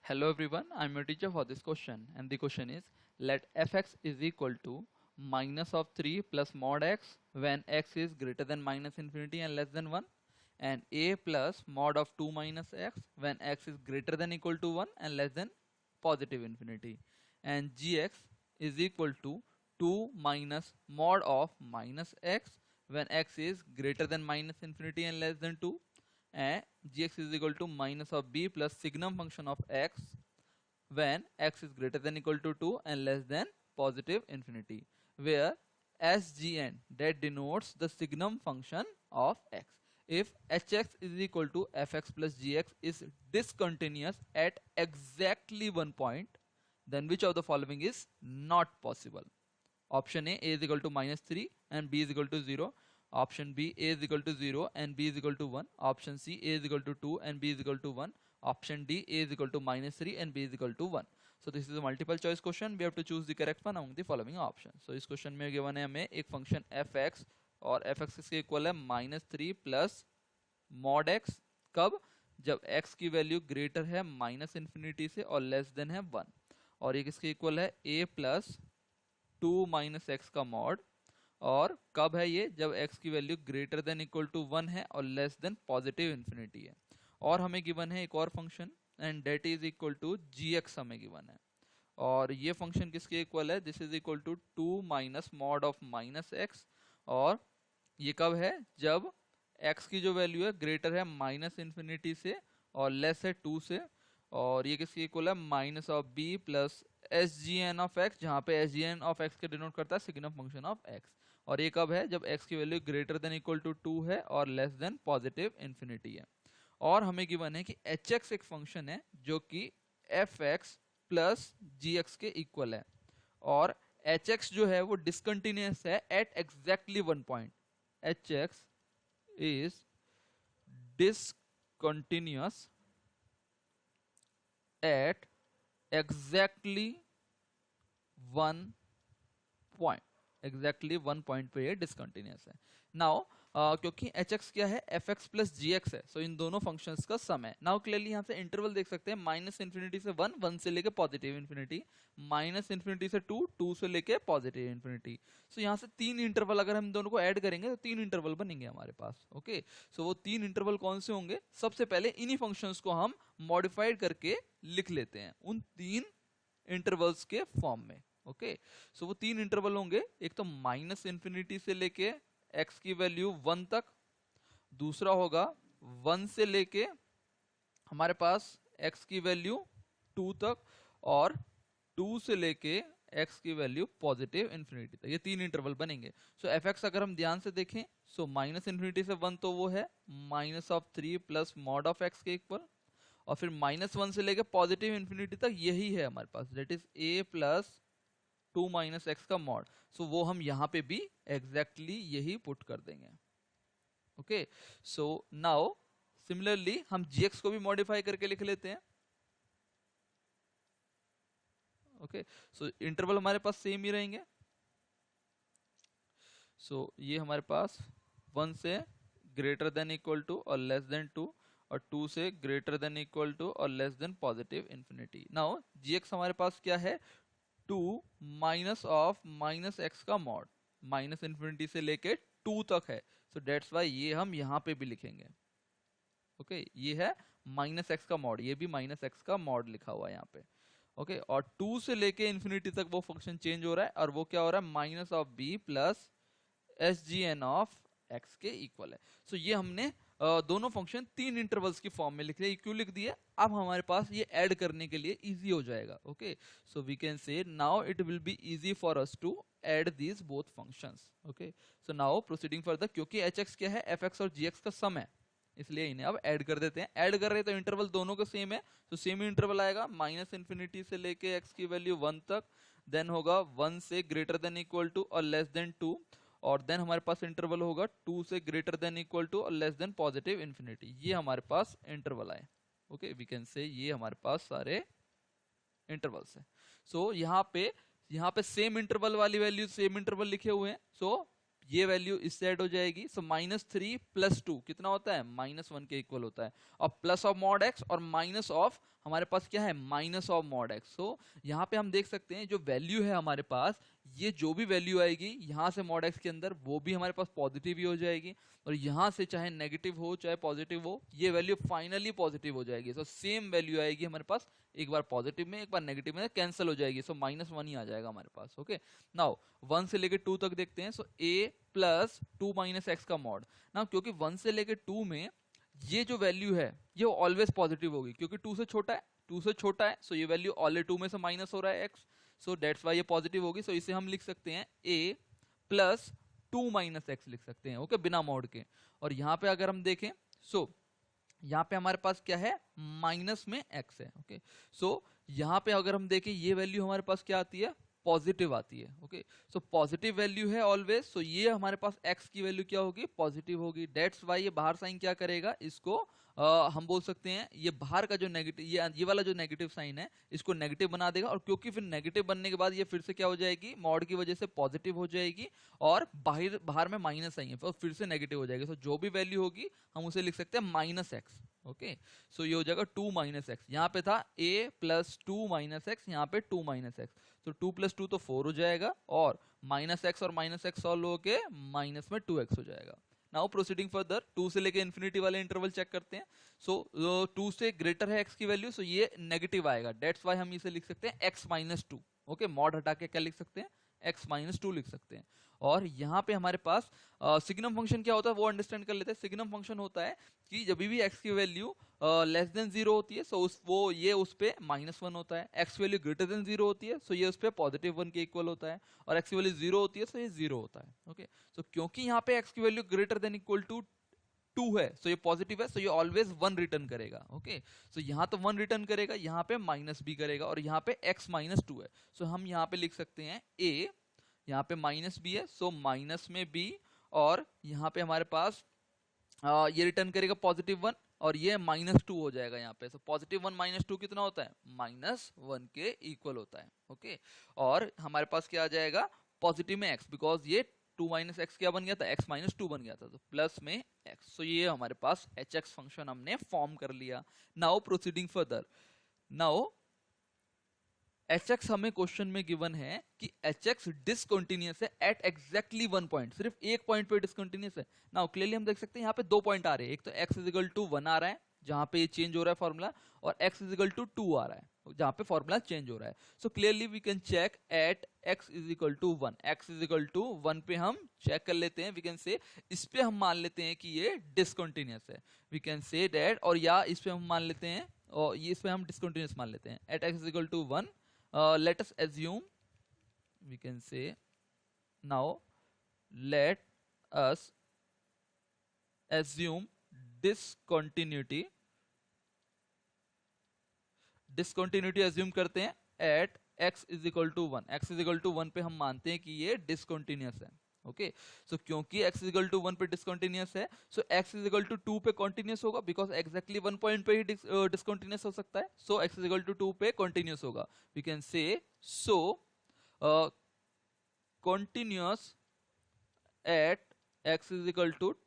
Hello everyone, I am your teacher for this question, and the question is let fx is equal to minus of 3 plus mod x when x is greater than minus infinity and less than 1, and a plus mod of 2 minus x when x is greater than equal to 1 and less than positive infinity, and gx is equal to 2 minus mod of minus x when x is greater than minus infinity and less than 2, and gx is equal to minus of b plus signum function of x when x is greater than equal to 2 and less than positive infinity, where sgn that denotes the signum function of x. If hx is equal to fx plus gx is discontinuous at exactly one point, then which of the following is not possible? Option A is equal to minus 3 and b is equal to 0. Option B, A is equal to 0 and b is equal to 1. Option C, A is equal to 2 and b is equal to 1. Option D, A is equal to minus 3 and b is equal to 1. So this is a multiple choice question. We have to choose the correct one among the following options. So इस question में given है हमें एक function fx और fx किसके equal है minus 3 plus mod x, कब? जब x की वैल्यू ग्रेटर है माइनस इन्फिनिटी से और लेस देन है 1, और ये किसके इक्वल है a प्लस 2 माइनस एक्स का मॉड, और कब है ये? जब x की value greater than equal to 1 है और लेस देन पॉजिटिव इन्फिनिटी है। और हमें गिवन है एक और function and that is equal to gx हमें गिवन है, और ये फंक्शन किसके इक्वल है? This is equal to 2 minus mod of minus x, और ये कब है? जब x की जो वैल्यू है ग्रेटर है माइनस इन्फिनिटी से और लेस है 2 से, और ये किसके इक्वल है? Minus of b plus s g n of x, जहाँ पे s g n of x के डिनोट करता है सिग्नम फंक्शन ऑफ एक्स, और ये कब है? जब x की value greater than equal to 2 है और लेस देन पॉजिटिव इन्फिनिटी है। और हमें गिवन है कि एच एक्स एक फंक्शन है जो कि f x plus g x के इक्वल है, और एच एक्स जो है वो डिसकंटिन्यूस है at exactly one point. H x is discontinuous at exactly one point। Exactly one point पे ये डिसकंटिन्यूस है। नाउ क्योंकि एच एक्स क्या है? F x plus g x है, सो इन दोनों फंक्शंस का सम है। नाउ क्लियरली यहाँ से इंटरवल देख सकते हैं, माइनस इन्फिनिटी से 1, 1 से लेके पॉजिटिव इन्फिनिटी, माइनस इन्फिनिटी से 2, 2 से लेके पॉजिटिव इन्फिनिटी। सो यहाँ से 3 इंटरवल अगर हम दोनों को ऐड करेंगे तो 3 इंटरवल बनेंगे हमारे पास। ओके, सो वो 3 इंटरवल कौन से होंगे? सबसे पहले इन्हीं फंक्शंस को हम मॉडिफाइड करके लिख लेते हैं उन 3 इंटरवल्स के फॉर्म में। ओके, सो वो 3 इंटरवल होंगे, एक तो माइनस इन्फिनिटी से लेके x की वैल्यू 1 तक, दूसरा होगा 1 से लेके हमारे पास x की वैल्यू 2 तक, और 2 से लेके x की वैल्यू पॉजिटिव इन्फिनिटी तक। ये 3 इंटरवल बनेंगे। सो एफ एक्स अगर हम ध्यान से देखें, सो माइनस इन्फिनिटी से 1 तो वो है minus of 3 plus mod of x के इक्वल, और फिर माइनस 1 से लेके पॉजिटिव इन्फिनिटी तक यही है हमारे पास, that is a plus 2 minus x का मॉड। सो वो हम यहां पे भी एग्जैक्टली यही पुट कर देंगे। ओके, सो नाउ सिमिलरली हम gx को भी मॉडिफाई करके लिख लेते हैं। ओके, सो इंटरवल हमारे पास सेम ही रहेंगे। सो ये हमारे पास 1 से ग्रेटर देन इक्वल टू और लेस देन 2, और 2 से ग्रेटर देन इक्वल टू और less than positive infinity. Now gx हमारे पास क्या है? 2 माइनस ऑफ माइनस एक्स का मॉड, माइनस इन्फिनिटी से लेके 2 तक है, सो डेट्स वाई ये हम यहां पे भी लिखेंगे। ओके, ये है माइनस एक्स का मॉड, ये भी माइनस एक्स का मॉड लिखा हुआ है यहाँ पे। ओके, और 2 से लेके इन्फिनिटी तक वो फंक्शन चेंज हो रहा है, और वो क्या हो रहा है? Minus of b plus s g n of x के इक्वल है। सो ये हमने दोनों फंक्शन 3 इंटरवल्स की फॉर्म में लिख लिया। क्यों लिख दिया? अब हमारे पास ये ऐड करने के लिए इजी हो जाएगा। Okay, so we can say now it will be easy for us to add these both functions. Okay, so now proceeding further, क्योंकि एच एक्स क्या है? एफ एक्स और जी एक्स का सम है, इसलिए इन्हें अब ऐड कर देते हैं। ऐड कर रहे हैं तो इंटरवल दोनों का सेम है, तो सेम इंटरवल आएगा माइनस इन्फिनिटी से लेके एक्स की वैल्यू 1 तक, देन होगा 1 से ग्रेटर देन इक्वल टू और लेस देन 2, और देन हमारे पास इंटरवल होगा 2 से ग्रेटर देन इक्वल टू और लेस देन पॉजिटिव इन्फिनिटी। ये हमारे पास इंटरवल आए। ओके, वी कैन से ये हमारे पास सारे इंटरवल्स है। सो यहाँ पे सेम इंटरवल वाली वैल्यू सेम इंटरवल लिखे हुए हैं, सो ये वैल्यू इससे ऐड हो जाएगी, सो -3 + 2 कितना होता है, -1 के इक्वल होता है, और प्लस ऑफ मॉड एक्स और माइनस ऑफ हमारे पास क्या है, माइनस ऑफ मॉड एक्स। सो यहाँ पे हम देख सकते हैं जो वैल्यू है हमारे पास, ये जो भी वैल्यू आएगी यहाँ से मॉड एक्स के अंदर, वो भी हमारे पास पॉजिटिव ही हो जाएगी, और यहाँ से चाहे नेगेटिव हो चाहे पॉजिटिव हो, ये वैल्यू फाइनली पॉजिटिव हो जाएगी। सो सेम वैल्यू आएगी हमारे पास, एक बार पॉजिटिव में एक बार नेगेटिव में, कैंसिल हो जाएगी, सो -1 ही आ जाएगा हमारे पास। ओके, नाउ 1 से लेके 2 तक देखते हैं। सो a + 2 - x का मॉड। नाउ क्योंकि 1 से लेके 2 में ये जो वैल्यू है ये ऑलवेज पॉजिटिव होगी, क्योंकि 2 से छोटा है, 2 से छोटा है, सो ये वैल्यू ऑलरेडी 2 में से माइनस हो रहा है x, सो दैट्स वाई ये पॉजिटिव होगी। सो इसे हम लिख सकते हैं a + 2 - x लिख सकते हैं, ओके, बिना मॉड के। और यहाँ पे अगर हम देखें, सो यहाँ पे हमारे पास क्या है, माइनस में x है, ओके। सो यहाँ पे अगर हम देखें ये वैल्यू हमारे पास क्या आती है, पॉजिटिव आती है, ओके। सो पॉजिटिव वैल्यू है ऑलवेज, सो ये हमारे पास x की वैल्यू क्या होगी, पॉजिटिव होगी। दैट्स वाई ये बाहर साइन क्या करेगा, इसको हम बोल सकते हैं ये बाहर का जो नेगेटिव, ये वाला जो नेगेटिव साइन है इसको नेगेटिव बना देगा, और क्योंकि फिर नेगेटिव बनने के बाद ये फिर से क्या हो जाएगी, मॉड की वजह से पॉजिटिव हो जाएगी, और बाहर बाहर में माइनस आई है फिर से नेगेटिव हो जाएगी। सो जो भी वैल्यू होगी हम उसे लिख सकते हैं -x, ओके। सो ये हो जाएगा 2 - x, यहाँ पे था a + 2 - x, यहाँ पे 2 - x, तो 2 + 2 तो 4 हो जाएगा, और -x और -x सॉल्व होके माइनस में 2x हो जाएगा। नाउ प्रोसीडिंग फर्दर, 2 से लेके इन्फिनिटी वाले इंटरवल चेक करते हैं। सो 2 से ग्रेटर है x की वैल्यू, सो ये नेगेटिव आएगा, दैट्स वाई हम इसे लिख सकते हैं x - 2, ओके। मॉड हटा के क्या लिख सकते हैं, x - 2 लिख सकते हैं। और यहाँ पे हमारे पास सिग्नम फंक्शन क्या होता है वो अंडरस्टैंड कर लेते हैं। सिग्नम फंक्शन होता है कि जब भी x की वैल्यू लेस देन 0 होती है, सो ये उस पे -1 होता है, x वैल्यू ग्रेटर देन 0 होती है, सो ये उस पे +1 के इक्वल होता है, और x की वैल्यू 0 होती है, सो ये 0 होता है, ओके। सो क्योंकि यहाँ पे x की value greater than equal to 2 है, सो ये पॉजिटिव है, सो ये ऑलवेज 1 रिटर्न करेगा, ओके। सो यहाँ तो 1 रिटर्न करेगा, यहाँ पे माइनस भी करेगा, और यहाँ पे x - 2 है, सो हम यहाँ पे लिख सकते हैं a, यहाँ पे माइनस भी है, सो माइनस में b, और यहाँ पे हमारे पास ये रिटर्न करेगा +1, और ये -2 हो जाएगा यहाँ पे। सो +1 - 2 कितना होता है, -1 के इक्वल होता है, ओके। और हमारे पास क्या आ जाएगा, पॉजिटिव में x, बिकॉज ये 2 - x क्या बन गया था, x - 2 बन गया था, तो प्लस में x। सो ये हमारे पास hx फंक्शन हमने फॉर्म कर लिया। Now proceeding further, now hx हमें क्वेश्चन में गिवन है कि hx डिसकंटिन्यूअस है एट एग्जैक्टली 1 पॉइंट, सिर्फ एक पॉइंट पे डिसकंटिन्यूअस है। नाउ क्लियरली हम देख सकते हैं यहाँ पे 2 पॉइंट आ रहे हैं, एक तो x = 1 आ रहा है जहां पे ये चेंज हो रहा है फॉर्मूला, और x = 2 आ रहा है जहां पे फॉर्मूला चेंज हो रहा है। So clearly we can check at x = 1, x = 1 पे हम चेक कर लेते हैं, वी कैन से इस पे हम मान लेते हैं कि ये डिसकंटिन्यूअस है, वी कैन से दैट, और या इस पे हम मान लेते हैं, और ये इस पे हम डिसकंटिन्यूअस मान लेते हैं। At x = 1, let us assume, we can say, now let us assume discontinuity assume करते हैं at x = 1, x = 1 पे हम मानते हैं कि ये डिसकंटिन्यूअस है, ओके। सो क्योंकि x = 1 पे डिसकंटिन्यूअस है, सो x = 2 पे कॉन्टिन्यूअस होगा, बिकॉज एग्जैक्टली 1 पॉइंट पे ही डिसकंटिन्यूअस हो सकता है, सो x = 2 पे कॉन्टिन्यूअस होगा। We can say so continuous at x =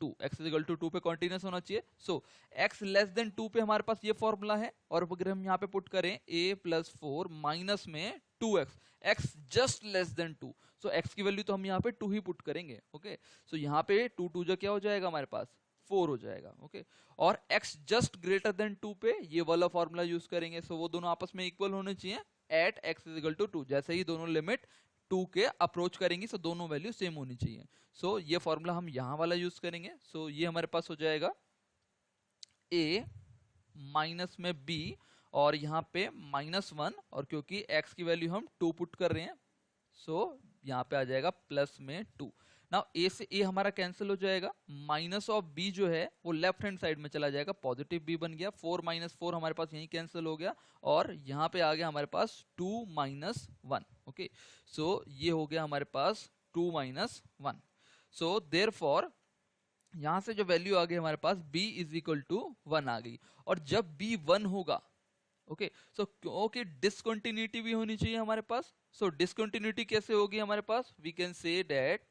2, x = 2 पे कॉन्टिन्यूअस होना चाहिए। सो x < 2 पे हमारे पास ये फॉर्मूला है, और अगर हम यहाँ पे पुट करें a + 4 माइनस में 2x, x जस्ट < 2, सो x की वैल्यू तो हम यहाँ पे 2 ही पुट करेंगे, ओके। सो यहाँ पे 2 2 जो क्या हो जाएगा हमारे पास, 4 हो जाएगा, ओके। और x जस्ट ग्रेटर 2 पे ये वाला फॉर्मूला यूज करेंगे, सो वो दोनों आपस में इक्वल होने चाहिए एट x = 2, जैसे ही दोनों लिमिट 2 के अप्रोच करेंगी, सो दोनों वैल्यू सेम होनी चाहिए। सो ये फॉर्मूला हम यहाँ वाला यूज करेंगे, सो ये हमारे पास हो जाएगा a माइनस में b, और यहाँ पे -1, और क्योंकि x की वैल्यू हम 2 पुट कर रहे हैं, सो यहाँ पे आ जाएगा प्लस में 2। नाउ a से a हमारा कैंसिल हो जाएगा, माइनस ऑफ b जो है वो लेफ्ट हैंड साइड में चला जाएगा, पॉजिटिव b बन गया, 4 - 4 हमारे पास यही कैंसिल हो गया, और यहाँ पे आ गया हमारे पास 2 - 1, ओके। सो ये हो गया हमारे पास 2 - 1। सो देयरफॉर यहां से जो वैल्यू आ गई हमारे पास b = 1 आ गई, और जब b 1 होगा, ओके, सो क्योंकि डिसकंटिन्यूटी भी होनी चाहिए हमारे पास, सो डिसकंटिन्यूटी कैसे होगी हमारे पास, वी कैन से दैट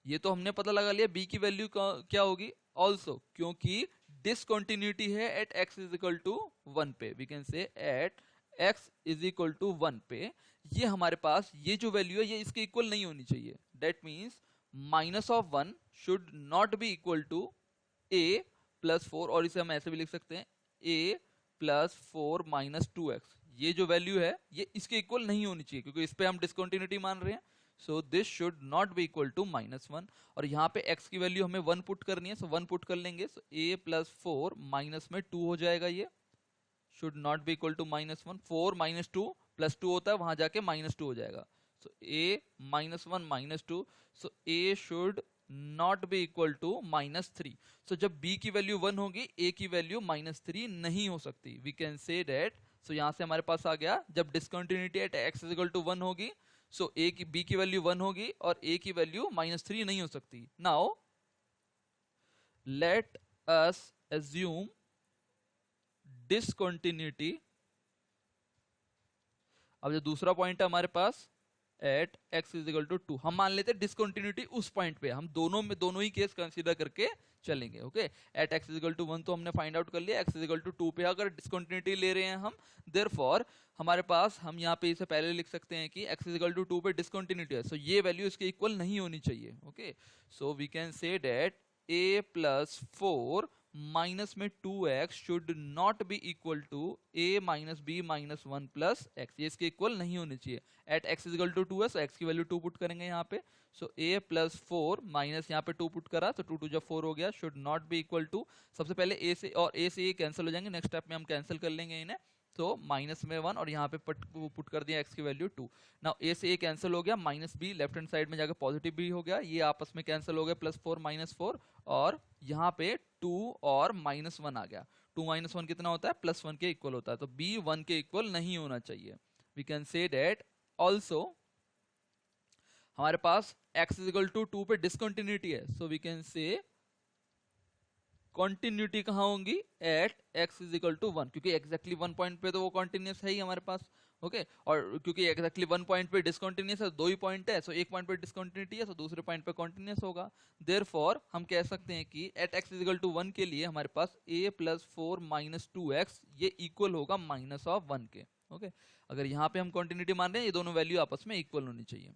ये तो हमने पता लगा लिया b की वैल्यू क्या होगी ऑल्सो, क्योंकि डिसकंटिन्यूटी है at x is equal to 1 पे, we can say at x is equal to 1 पे ये हमारे पास ये जो वैल्यू है ये इसके इक्वल नहीं होनी चाहिए। That means minus of 1 should not be equal to a plus 4, और इसे हम ऐसे भी लिख सकते हैं a प्लस 4 माइनस 2x। ये जो वैल्यू है ये इसके इक्वल नहीं होनी चाहिए क्योंकि इस पे हम डिसकंटिन्यूटी मान रहे हैं। So this should not be equal to -1, और यहाँ पे x की वैल्यू हमें 1 पुट करनी है, सो 1 पुट कर लेंगे। सो a प्लस 4 माइनस में 2 हो जाएगा, ये should not be equal to -1। 4 minus 2 plus 2 होता है, वहां जाके -2 हो जाएगा। So a -1 -2, so a should not be equal to -3। So जब b की वैल्यू 1 होगी a की वैल्यू -3 नहीं हो सकती। We can say that, so यहां से हमारे पास आ गया जब discontinuity at x is equal to 1 होगी, सो a की b की वैल्यू 1 होगी और a की वैल्यू -3 नहीं हो सकती। Now let us assume discontinuity. अब जो दूसरा पॉइंट है हमारे पास at x is equal to 2, हम मान लेते हैं डिसकंटिन्यूटी उस पॉइंट पे, हम दोनों ही केस कंसीडर करके चलेंगे। Okay, at x is equal to 1 तो हमने फाइंड आउट कर लिया, x इज इक्वल टू 2 पे अगर डिसकंटिन्यूटी ले रहे हैं हम, देयरफॉर हमारे पास हम यहाँ पे इसे पहले लिख सकते हैं कि x इज इक्वल टू 2 पे डिसकंटिन्यूटी है, सो ये वैल्यू इसके इक्वल नहीं होनी चाहिए। Okay, so we can say that a plus 4 minus में 2x should not be equal to a minus b minus 1 plus x, ये इसके इक्वल नहीं होने चाहिए। At x is equal to 2 है, सो x की वैल्यू 2 पुट करेंगे यहाँ पे। सो a प्लस 4 माइनस यहाँ पे 2 पुट करा, तो 2 2 जब 4 हो गया, should not be equal to, सबसे पहले a से और a से ये कैंसिल हो जाएंगे, नेक्स्ट स्टेप में हम कैंसिल कर लेंगे इन्हें। तो माइनस में 1 और यहाँ पे पुट कर दिया x की वैल्यू 2। नाउ a से a कैंसिल हो गया, minus b left hand side में जाकर पॉजिटिव b हो गया, ये आपस में कैंसिल हो गया, +4 -4, और यहाँ पे 2 और -1 आ गया। 2 -1 कितना होता है, +1 के इक्वल होता है, तो b 1 के इक्वल नहीं होना चाहिए। We can say that also हमारे पास x इज इक्वल टू 2 पे डिसकंटिन्यूटी है, so we can say continuity कहाँ होंगी at x is equal to 1, क्योंकि एग्जैक्टली 1 पॉइंट पे तो वो कॉन्टिन्यूस है ही हमारे पास। ओके, और क्योंकि एग्जैक्टली 1 पॉइंट पे डिसकंटिन्यूस है, 2 ही पॉइंट है, सो एक पॉइंट पे डिसकंटिन्यूटी है, सो दूसरे पॉइंट पे कॉन्टिन्यूस होगा। देयरफॉर हम कह सकते हैं कि at x is equal to 1 के लिए हमारे पास a प्लस 4 माइनस 2x ये इक्वल होगा -1 के। ओके, अगर यहाँ पे हम कॉन्टिन्यूटी मान रहे हैं, ये दोनों वैल्यू आपस में इक्वल होनी चाहिए।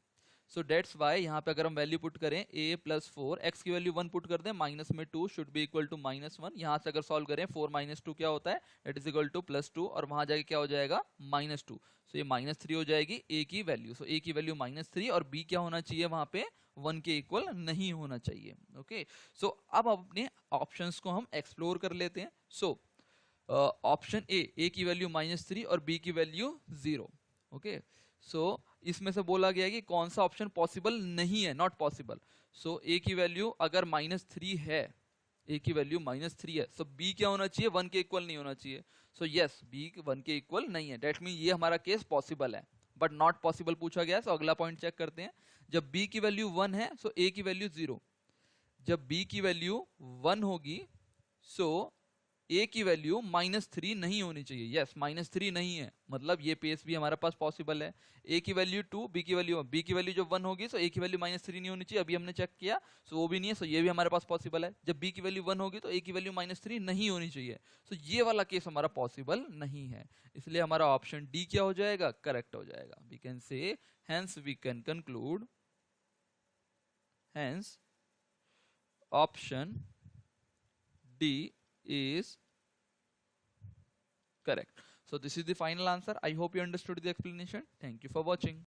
सो डेट्स वाई यहाँ पे अगर हम वैल्यू पुट करें a प्लस 4, x की वैल्यू 1 पुट कर दें, माइनस में 2 शुड बी इक्वल टू -1। यहाँ से अगर सॉल्व करें 4 माइनस 2 क्या होता है, इट इज इक्वल टू +2, और वहां जाके क्या हो जाएगा -2, सो ये -3 हो जाएगी a की वैल्यू। सो a की वैल्यू -3 और b क्या होना चाहिए वहां पे 1 के इक्वल नहीं होना चाहिए। ओके, सो अब अपने ऑप्शंस को हम एक्सप्लोर कर लेते हैं। सो ऑप्शन a की वैल्यू -3 और b की वैल्यू 0। ओके, सो इसमें से बोला गया है कि कौन सा ऑप्शन पॉसिबल नहीं है, नॉट पॉसिबल। सो a की वैल्यू अगर -3 है, a की वैल्यू -3 है, सो b क्या होना चाहिए, 1 के इक्वल नहीं होना चाहिए। सो यस, b 1 के इक्वल नहीं है, डेट मीन ये हमारा केस पॉसिबल है, बट नॉट पॉसिबल पूछा गया है। सो अगला पॉइंट चेक करते हैं। जब b की वैल्यू 1 है, सो a की वैल्यू 0। जब b की वैल्यू 1 होगी, सो a की वैल्यू -3 नहीं होनी चाहिए। यस, -3 नहीं है, मतलब ये केस भी हमारे पास पॉसिबल है। a की वैल्यू 2, b की वैल्यू जब 1 होगी, सो a की वैल्यू -3 नहीं होनी चाहिए, अभी हमने चेक किया, सो वो भी नहीं है, सो ये भी हमारे पास पॉसिबल है। जब b की वैल्यू 1 होगी तो a की वैल्यू -3 नहीं होनी चाहिए, सो ये वाला केस हमारा पॉसिबल नहीं है, इसलिए हमारा ऑप्शन डी क्या हो जाएगा, करेक्ट हो जाएगा। We can say hence we can conclude, hence option D is correct. So this is the final answer. I hope you understood the explanation. Thank you for watching.